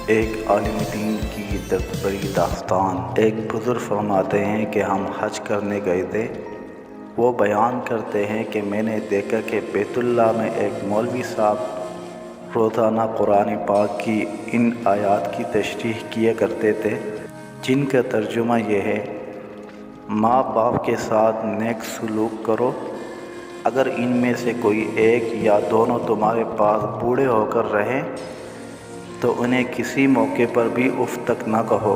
ایک عالم دین کی بڑی داستان۔ ایک بزرگ فرماتے ہیں کہ ہم حج کرنے گئے تھے۔ وہ بیان کرتے ہیں کہ میں نے دیکھا کہ بیت اللہ میں ایک مولوی صاحب روزانہ قرآن پاک کی ان آیات کی تشریح کیا کرتے تھے، جن کا ترجمہ یہ ہے: ماں باپ کے ساتھ نیک سلوک کرو، اگر ان میں سے کوئی ایک یا دونوں تمہارے پاس بوڑھے ہو کر رہیں تو انہیں کسی موقع پر بھی اف تک نہ کہو،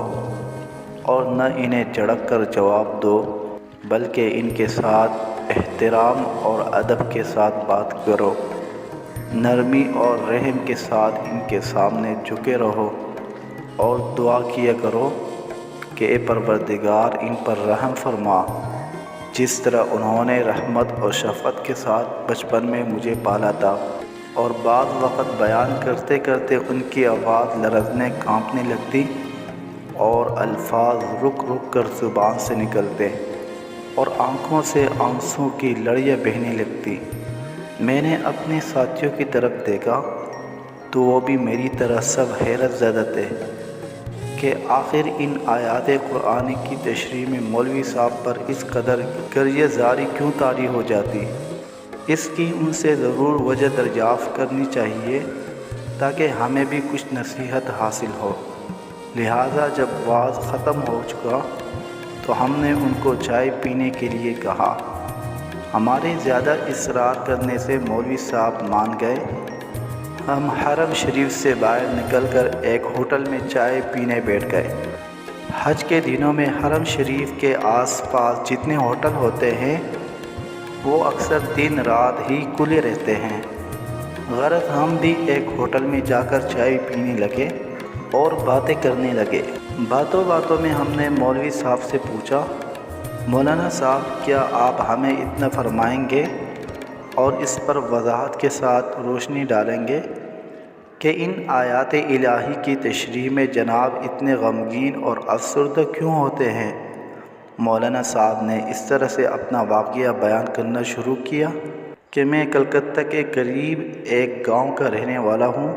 اور نہ انہیں جھڑک کر جواب دو، بلکہ ان کے ساتھ احترام اور ادب کے ساتھ بات کرو، نرمی اور رحم کے ساتھ ان کے سامنے جھکے رہو، اور دعا کیا کرو کہ اے پروردگار ان پر رحم فرما، جس طرح انہوں نے رحمت اور شفقت کے ساتھ بچپن میں مجھے پالا تھا۔ اور بعض وقت بیان کرتے کرتے ان کی آواز لرزنے کانپنے لگتی اور الفاظ رک رک کر زبان سے نکلتے اور آنکھوں سے آنسوں کی لڑیاں بہنے لگتی۔ میں نے اپنے ساتھیوں کی طرف دیکھا تو وہ بھی میری طرح سب حیرت زدہ تھے کہ آخر ان آیات قرآن کی تشریح میں مولوی صاحب پر اس قدر گریہ زاری کیوں طاری ہو جاتی۔ اس کی ان سے ضرور وجہ دریافت کرنی چاہیے تاکہ ہمیں بھی کچھ نصیحت حاصل ہو۔ لہٰذا جب وعظ ختم ہو چکا تو ہم نے ان کو چائے پینے کے لیے کہا۔ ہمارے زیادہ اصرار کرنے سے مولوی صاحب مان گئے۔ ہم حرم شریف سے باہر نکل کر ایک ہوٹل میں چائے پینے بیٹھ گئے۔ حج کے دنوں میں حرم شریف کے آس پاس جتنے ہوٹل ہوتے ہیں وہ اکثر دن رات ہی کھلے رہتے ہیں۔ غرض ہم بھی ایک ہوٹل میں جا کر چائے پینے لگے اور باتیں کرنے لگے۔ باتوں باتوں میں ہم نے مولوی صاحب سے پوچھا، مولانا صاحب کیا آپ ہمیں اتنا فرمائیں گے اور اس پر وضاحت کے ساتھ روشنی ڈالیں گے کہ ان آیات الہی کی تشریح میں جناب اتنے غمگین اور افسردہ کیوں ہوتے ہیں؟ مولانا صاحب نے اس طرح سے اپنا واقعہ بیان کرنا شروع کیا کہ میں کلکتہ کے قریب ایک گاؤں کا رہنے والا ہوں۔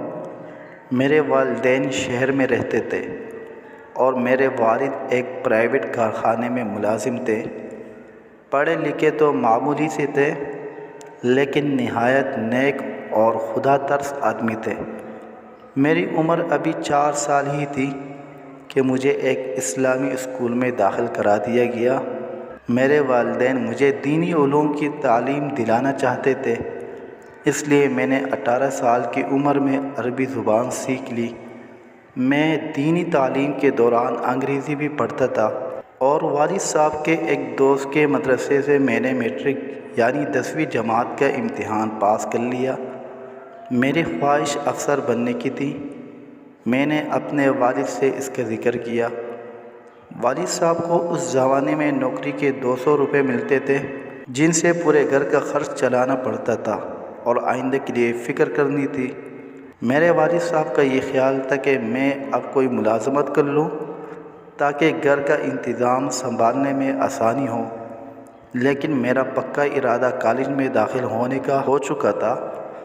میرے والدین شہر میں رہتے تھے اور میرے والد ایک پرائیویٹ کارخانے میں ملازم تھے۔ پڑھے لکھے تو معمولی سے تھے، لیکن نہایت نیک اور خدا ترس آدمی تھے۔ میری عمر ابھی 4 سال ہی تھی کہ مجھے ایک اسلامی اسکول میں داخل کرا دیا گیا۔ میرے والدین مجھے دینی علوم کی تعلیم دلانا چاہتے تھے، اس لیے میں نے 18 سال کی عمر میں عربی زبان سیکھ لی۔ میں دینی تعلیم کے دوران انگریزی بھی پڑھتا تھا اور والد صاحب کے ایک دوست کے مدرسے سے میں نے میٹرک یعنی 10ویں جماعت کا امتحان پاس کر لیا۔ میری خواہش افسر بننے کی تھی۔ میں نے اپنے والد سے اس کا ذکر کیا۔ والد صاحب کو اس زمانے میں نوکری کے 200 روپے ملتے تھے، جن سے پورے گھر کا خرچ چلانا پڑتا تھا اور آئندہ کے لیے فکر کرنی تھی۔ میرے والد صاحب کا یہ خیال تھا کہ میں اب کوئی ملازمت کر لوں تاکہ گھر کا انتظام سنبھالنے میں آسانی ہو، لیکن میرا پکا ارادہ کالج میں داخل ہونے کا ہو چکا تھا۔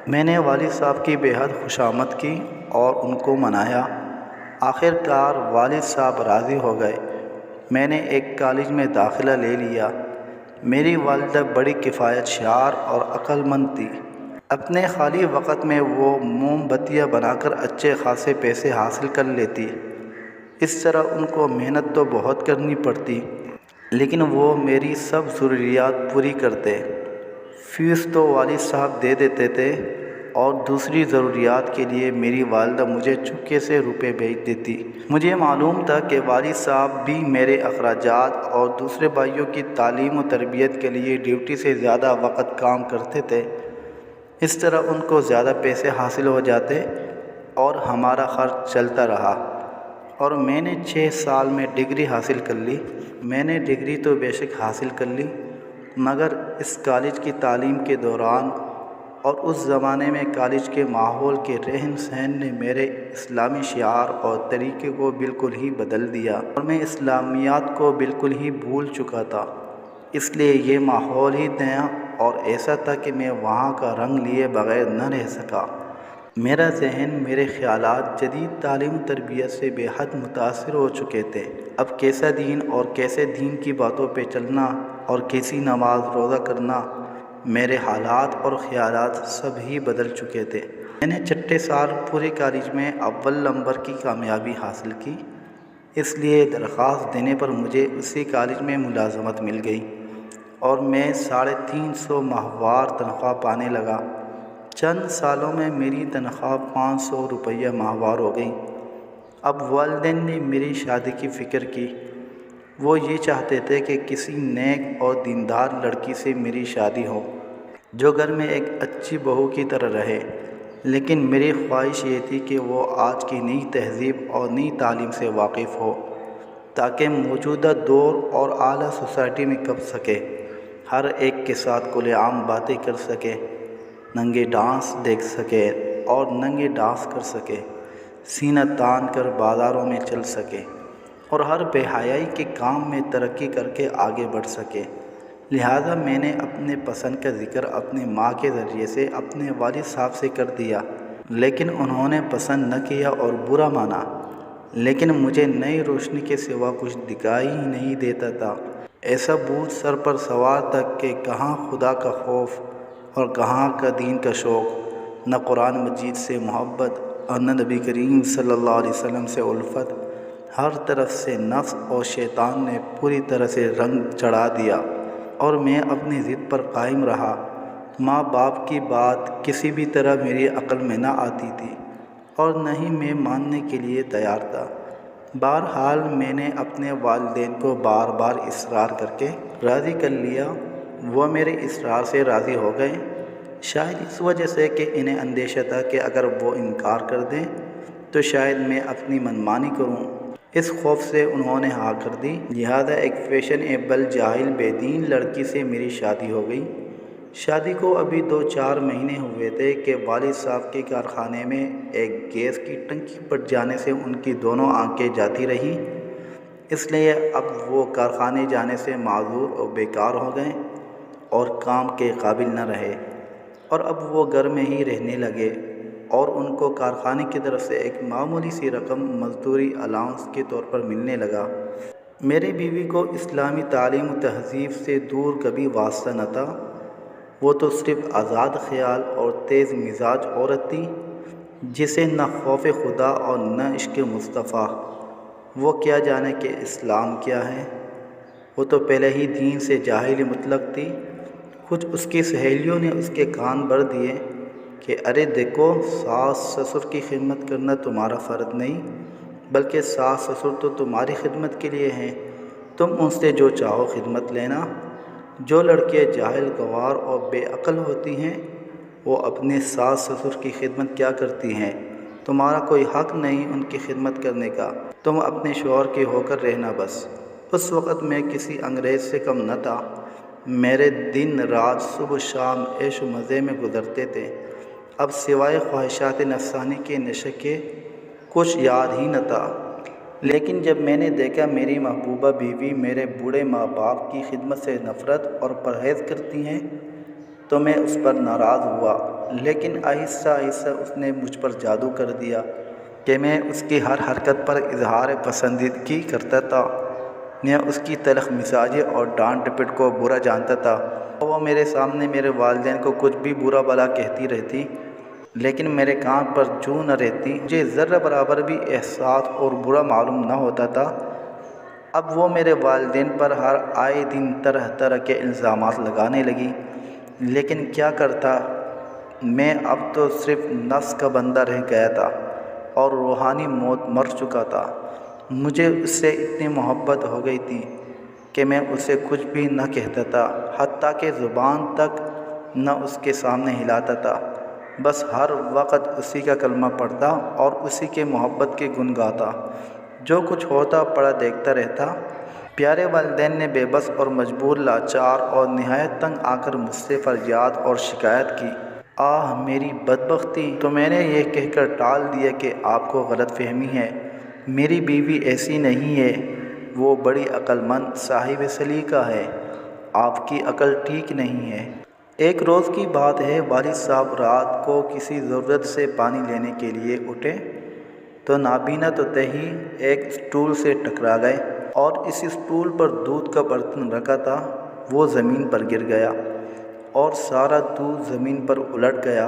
میں نے والد صاحب کی بے حد خوشامد کی اور ان کو منایا۔ آخر کار والد صاحب راضی ہو گئے۔ میں نے ایک کالج میں داخلہ لے لیا۔ میری والدہ بڑی کفایت شعار اور عقل مند تھی۔ اپنے خالی وقت میں وہ موم بتیاں بنا کر اچھے خاصے پیسے حاصل کر لیتی۔ اس طرح ان کو محنت تو بہت کرنی پڑتی، لیکن وہ میری سب ضروریات پوری کرتے۔ فیس تو والد صاحب دے دیتے تھے اور دوسری ضروریات کے لیے میری والدہ مجھے چپکے سے روپے بھیج دیتی۔ مجھے معلوم تھا کہ والد صاحب بھی میرے اخراجات اور دوسرے بھائیوں کی تعلیم و تربیت کے لیے ڈیوٹی سے زیادہ وقت کام کرتے تھے۔ اس طرح ان کو زیادہ پیسے حاصل ہو جاتے اور ہمارا خرچ چلتا رہا، اور میں نے 6 سال میں ڈگری حاصل کر لی۔ میں نے ڈگری تو بے شک حاصل کر لی، مگر اس کالج کی تعلیم کے دوران اور اس زمانے میں کالج کے ماحول کے رہن سہن نے میرے اسلامی شعار اور طریقے کو بالکل ہی بدل دیا اور میں اسلامیات کو بالکل ہی بھول چکا تھا۔ اس لیے یہ ماحول ہی نیا اور ایسا تھا کہ میں وہاں کا رنگ لیے بغیر نہ رہ سکا۔ میرا ذہن میرے خیالات جدید تعلیم و تربیت سے بے حد متاثر ہو چکے تھے۔ اب کیسا دین اور کیسے دین کی باتوں پہ چلنا اور کیسی نماز روزہ کرنا، میرے حالات اور خیالات سب ہی بدل چکے تھے۔ میں نے چھٹے سال پورے کالج میں اول نمبر کی کامیابی حاصل کی، اس لیے درخواست دینے پر مجھے اسی کالج میں ملازمت مل گئی اور میں 350 ماہوار تنخواہ پانے لگا۔ چند سالوں میں میری تنخواہ 500 روپیہ ماہوار ہو گئی۔ اب والدین نے میری شادی کی فکر کی۔ وہ یہ چاہتے تھے کہ کسی نیک اور دیندار لڑکی سے میری شادی ہو جو گھر میں ایک اچھی بہو کی طرح رہے، لیکن میری خواہش یہ تھی کہ وہ آج کی نئی تہذیب اور نئی تعلیم سے واقف ہو تاکہ موجودہ دور اور اعلیٰ سوسائٹی میں کب سکے، ہر ایک کے ساتھ کھلے عام باتیں کر سکے، ننگے ڈانس دیکھ سکے اور ننگے ڈانس کر سکے، سینہ تان کر بازاروں میں چل سکے اور ہر بے حیائی کے کام میں ترقی کر کے آگے بڑھ سکے۔ لہٰذا میں نے اپنے پسند کا ذکر اپنی ماں کے ذریعے سے اپنے والد صاحب سے کر دیا، لیکن انہوں نے پسند نہ کیا اور برا مانا۔ لیکن مجھے نئی روشنی کے سوا کچھ دکھائی ہی نہیں دیتا تھا۔ ایسا بوجھ سر پر سوار تھا کہ کہاں خدا کا خوف اور کہاں کا دین کا شوق، نہ قرآن مجید سے محبت اور نہ نبی کریم صلی اللہ علیہ وسلم سے الفت۔ ہر طرف سے نفس اور شیطان نے پوری طرح سے رنگ چڑھا دیا اور میں اپنی ضد پر قائم رہا۔ ماں باپ کی بات کسی بھی طرح میری عقل میں نہ آتی تھی اور نہ ہی میں ماننے کے لیے تیار تھا۔ بہرحال میں نے اپنے والدین کو بار بار اصرار کر کے راضی کر لیا۔ وہ میرے اصرار سے راضی ہو گئے، شاید اس وجہ سے کہ انہیں اندیشہ تھا کہ اگر وہ انکار کر دیں تو شاید میں اپنی منمانی کروں۔ اس خوف سے انہوں نے ہاں کر دی، لہذا ایک فیشن ایبل جاہل بے دین لڑکی سے میری شادی ہو گئی۔ شادی کو ابھی 2-4 مہینے ہوئے تھے کہ والد صاحب کے کارخانے میں ایک گیس کی ٹنکی پھٹ جانے سے ان کی دونوں آنکھیں جاتی رہیں، اس لیے اب وہ کارخانے جانے سے معذور اور بیکار ہو گئے اور کام کے قابل نہ رہے، اور اب وہ گھر میں ہی رہنے لگے اور ان کو کارخانے کی طرف سے ایک معمولی سی رقم مزدوری الاؤنس کے طور پر ملنے لگا۔ میری بیوی کو اسلامی تعلیم و تہذیب سے دور کبھی واسطہ نہ تھا، وہ تو صرف آزاد خیال اور تیز مزاج عورت تھی جسے نہ خوف خدا اور نہ عشق مصطفیٰ۔ وہ کیا جانے کہ اسلام کیا ہے، وہ تو پہلے ہی دین سے جاہل مطلق تھی۔ کچھ اس کی سہیلیوں نے اس کے کان بھر دیے کہ ارے دیکھو، ساس سسر کی خدمت کرنا تمہارا فرض نہیں، بلکہ ساس سسر تو تمہاری خدمت کے لیے ہیں، تم ان سے جو چاہو خدمت لینا۔ جو لڑکیاں جاہل گنوار اور بے عقل ہوتی ہیں وہ اپنے ساس سسر کی خدمت کیا کرتی ہیں، تمہارا کوئی حق نہیں ان کی خدمت کرنے کا، تم اپنے شوہر کے ہو کر رہنا بس۔ اس وقت میں کسی انگریز سے کم نہ تھا، میرے دن رات صبح شام عیش و مزے میں گزرتے تھے۔ اب سوائے خواہشات نفسانی کے نشے کے کچھ یاد ہی نہ تھا۔ لیکن جب میں نے دیکھا میری محبوبہ بیوی میرے بوڑھے ماں باپ کی خدمت سے نفرت اور پرہیز کرتی ہیں تو میں اس پر ناراض ہوا، لیکن آہستہ آہستہ اس نے مجھ پر جادو کر دیا کہ میں اس کی ہر حرکت پر اظہار پسندیدگی کرتا تھا۔ میں اس کی تلخ مزاجی اور ڈانٹ ڈپٹ کو برا جانتا تھا، اور وہ میرے سامنے میرے والدین کو کچھ بھی برا بھلا کہتی رہتی، لیکن میرے کان پر جوں نہ رہتی۔ مجھے ذرہ برابر بھی احساس اور برا معلوم نہ ہوتا تھا۔ اب وہ میرے والدین پر ہر آئے دن طرح طرح کے الزامات لگانے لگی، لیکن کیا کرتا، میں اب تو صرف نفس کا بندہ رہ گیا تھا اور روحانی موت مر چکا تھا۔ مجھے اس سے اتنی محبت ہو گئی تھی کہ میں اسے کچھ بھی نہ کہتا تھا، حتیٰ کہ زبان تک نہ اس کے سامنے ہلاتا تھا، بس ہر وقت اسی کا کلمہ پڑھتا اور اسی کے محبت کے گن گاتا، جو کچھ ہوتا پڑا دیکھتا رہتا۔ پیارے والدین نے بے بس اور مجبور، لاچار اور نہایت تنگ آ کر مجھ سے فریاد اور شکایت کی۔ آہ میری بدبختی! تو میں نے یہ کہہ کر ٹال دیا کہ آپ کو غلط فہمی ہے، میری بیوی ایسی نہیں ہے، وہ بڑی عقل مند صاحب سلیقہ ہے، آپ کی عقل ٹھیک نہیں ہے۔ ایک روز کی بات ہے، والد صاحب رات کو کسی ضرورت سے پانی لینے کے لیے اٹھے تو نابینا توتے ہی ایک اسٹول سے ٹکرا گئے اور اس اسٹول پر دودھ کا برتن رکھا تھا وہ زمین پر گر گیا اور سارا دودھ زمین پر الٹ گیا۔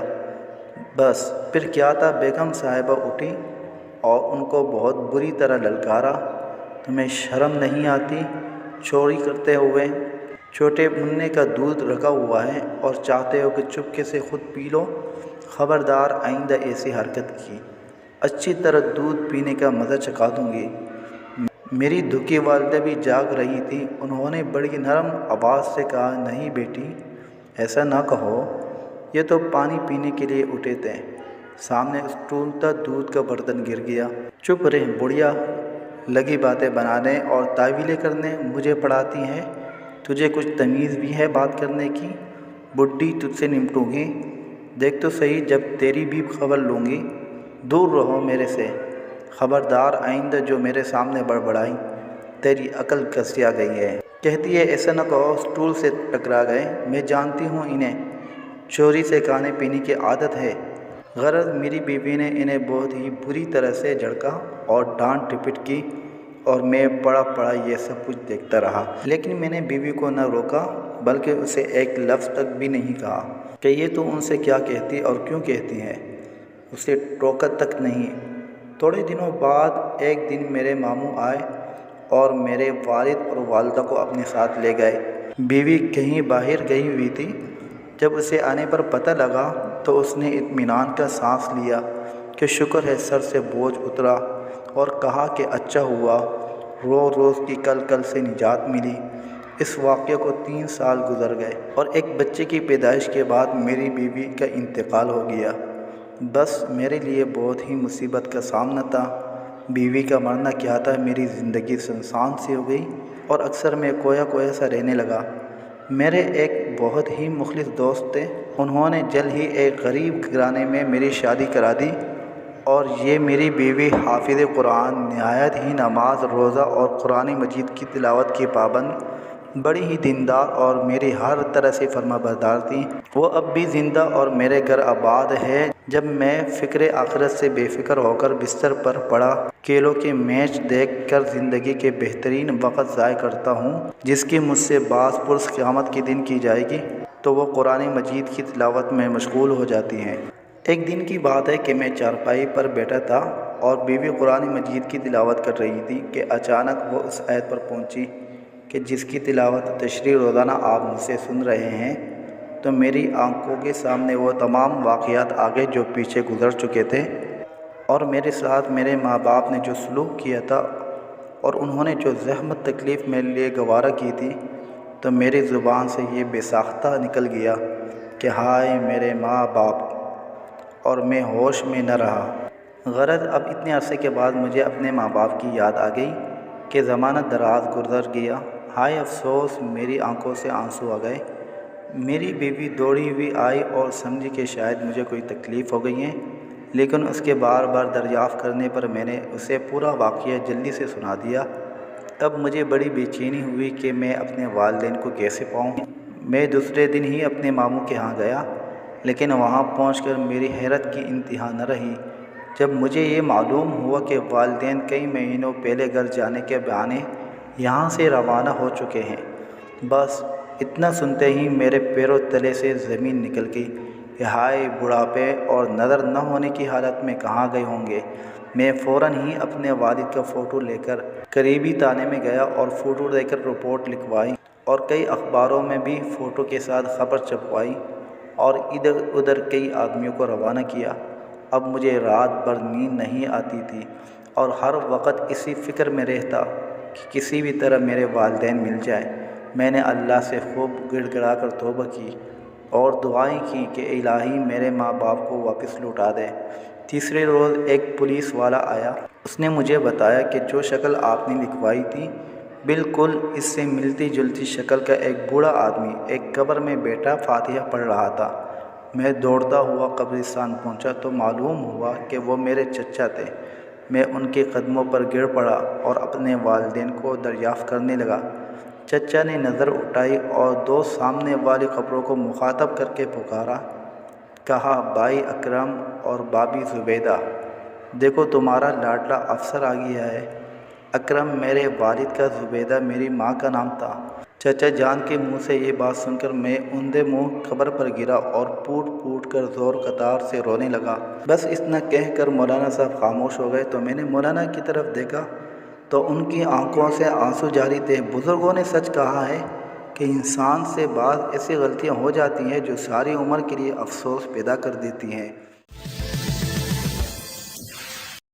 بس پھر کیا تھا، بیگم صاحبہ اٹھی اور ان کو بہت بری طرح للکارا، تمہیں شرم نہیں آتی؟ چوری کرتے ہوئے چھوٹے منع کا دودھ رکھا ہوا ہے اور چاہتے ہو کہ چپکے سے خود پی لو؟ خبردار، آئندہ ایسی حرکت کی اچھی طرح دودھ پینے کا مزہ چکھا دوں گی۔ میری دکھی والدہ بھی جاگ رہی تھی، انہوں نے بڑی نرم آواز سے کہا، نہیں بیٹی، ایسا نہ کہو، یہ تو پانی پینے کے لیے اٹھے تھے، سامنے اسٹول تھا، دودھ کا برتن گر گیا۔ چپ رہ بڑھیا، لگی باتیں بنانے اور تعویلیں کرنے، مجھے پڑھاتی ہے؟ تجھے کچھ تمیز بھی ہے بات کرنے کی؟ بڈھی، تجھ سے نمٹوں گی، دیکھ تو صحیح، جب تیری بھی خبر لوں گی، دور رہو میرے سے۔ خبردار، آئندہ جو میرے سامنے بڑبڑائی، تیری عقل گھسیا گئی ہے۔ کہتی ہے ایسا نہ کہو، اسٹول سے ٹکرا گئے، میں جانتی ہوں انہیں چوری سے کھانے پینے کی عادت ہے۔ غرض میری بیوی نے انہیں بہت ہی بری طرح سے جھڑکا اور ڈانٹ ڈپٹ کی اور میں پڑا یہ سب کچھ دیکھتا رہا، لیکن میں نے بیوی کو نہ روکا بلکہ اسے ایک لفظ تک بھی نہیں کہا کہ یہ تو ان سے کیا کہتی اور کیوں کہتی ہے، اسے ٹوکا تک نہیں۔ تھوڑے دنوں بعد ایک دن میرے ماموں آئے اور میرے والد اور والدہ کو اپنے ساتھ لے گئے۔ بیوی کہیں باہر گئی ہوئی تھی، جب اسے آنے پر پتہ لگا تو اس نے اطمینان کا سانس لیا کہ شکر ہے سر سے بوجھ اترا، اور کہا کہ اچھا ہوا روز کی کل سے نجات ملی۔ اس واقعے کو 3 سال گزر گئے اور ایک بچے کی پیدائش کے بعد میری بیوی کا انتقال ہو گیا۔ بس میرے لیے بہت ہی مصیبت کا سامنا تھا۔ بیوی کا مرنا کیا تھا، میری زندگی سنسان سی ہو گئی اور اکثر میں کویا سا رہنے لگا۔ میرے ایک بہت ہی مخلص دوست تھے، انہوں نے جلد ہی ایک غریب گھرانے میں میری شادی کرا دی اور یہ میری بیوی حافظ قرآن، نہایت ہی نماز روزہ اور قرآن مجید کی تلاوت کی پابند، بڑی ہی دیندار اور میری ہر طرح سے فرما بردار تھی۔ وہ اب بھی زندہ اور میرے گھر آباد ہے۔ جب میں فکر آخرت سے بے فکر ہو کر بستر پر پڑا کھیلوں کے میچ دیکھ کر زندگی کے بہترین وقت ضائع کرتا ہوں جس کی مجھ سے باز پرس قیامت کے دن کی جائے گی، تو وہ قرآن مجید کی تلاوت میں مشغول ہو جاتی ہیں۔ ایک دن کی بات ہے کہ میں چارپائی پر بیٹھا تھا اور بیوی قرآن مجید کی تلاوت کر رہی تھی کہ اچانک وہ اس آیت پر پہنچی کہ جس کی تلاوت تشریح روزانہ آپ مجھ سے سن رہے ہیں، تو میری آنکھوں کے سامنے وہ تمام واقعات آگے جو پیچھے گزر چکے تھے اور میرے ساتھ میرے ماں باپ نے جو سلوک کیا تھا اور انہوں نے جو زحمت تکلیف میرے لیے گوارا کی تھی، تو میری زبان سے یہ بے ساختہ نکل گیا کہ ہائے میرے ماں باپ، اور میں ہوش میں نہ رہا۔ غرض اب اتنے عرصے کے بعد مجھے اپنے ماں باپ کی یاد آ گئی کہ زمانہ دراز گزر گیا، ہائے افسوس، میری آنکھوں سے آنسو آ گئے۔ میری بیوی دوڑی ہوئی آئی اور سمجھی کہ شاید مجھے کوئی تکلیف ہو گئی ہے، لیکن اس کے بار دریافت کرنے پر میں نے اسے پورا واقعہ جلدی سے سنا دیا۔ اب مجھے بڑی بے چینی ہوئی کہ میں اپنے والدین کو کیسے پاؤں۔ میں دوسرے دن ہی اپنے ماموں کے ہاں گیا، لیکن وہاں پہنچ کر میری حیرت کی انتہا نہ رہی جب مجھے یہ معلوم ہوا کہ والدین کئی مہینوں پہلے گھر جانے کے بہانے یہاں سے روانہ ہو چکے ہیں۔ بس اتنا سنتے ہی میرے پیروں تلے سے زمین نکل گئی کہ ہائے بڑھاپے اور نظر نہ ہونے کی حالت میں کہاں گئے ہوں گے۔ میں فوراً ہی اپنے والد کا فوٹو لے کر قریبی تانے میں گیا اور فوٹو دے کر رپورٹ لکھوائی اور کئی اخباروں میں بھی فوٹو کے ساتھ خبر چھپوائی اور ادھر ادھر کئی آدمیوں کو روانہ کیا۔ اب مجھے رات بھر نیند نہیں آتی تھی اور ہر وقت اسی فکر میں رہتا کہ کسی بھی طرح میرے والدین مل جائے۔ میں نے اللہ سے خوب گڑ گڑا کر توبہ کی اور دعائیں کی کہ الہی میرے ماں باپ کو واپس لوٹا دے۔ تیسرے روز ایک پولیس والا آیا، اس نے مجھے بتایا کہ جو شکل آپ نے لکھوائی تھی بالکل اس سے ملتی جلتی شکل کا ایک بوڑھا آدمی ایک قبر میں بیٹھا فاتحہ پڑھ رہا تھا۔ میں دوڑتا ہوا قبرستان پہنچا تو معلوم ہوا کہ وہ میرے چچا تھے۔ میں ان کے قدموں پر گر پڑا اور اپنے والدین کو دریافت کرنے لگا۔ چچا نے نظر اٹھائی اور دو سامنے والی قبروں کو مخاطب کر کے پکارا، کہا، بھائی اکرم اور بابی زبیدہ، دیکھو تمہارا لاڈلا افسر آ گیا ہے۔ اکرم میرے والد کا، زبیدہ میری ماں کا نام تھا۔ چچا جان کے منہ سے یہ بات سن کر میں اندھے منہ قبر پر گرا اور پھوٹ پھوٹ کر زور قطار سے رونے لگا۔ بس اتنا کہہ کر مولانا صاحب خاموش ہو گئے تو میں نے مولانا کی طرف دیکھا تو ان کی آنکھوں سے آنسو جاری تھے۔ بزرگوں نے سچ کہا ہے کہ انسان سے بعض ایسی غلطیاں ہو جاتی ہیں جو ساری عمر کے لیے افسوس پیدا کر دیتی ہیں۔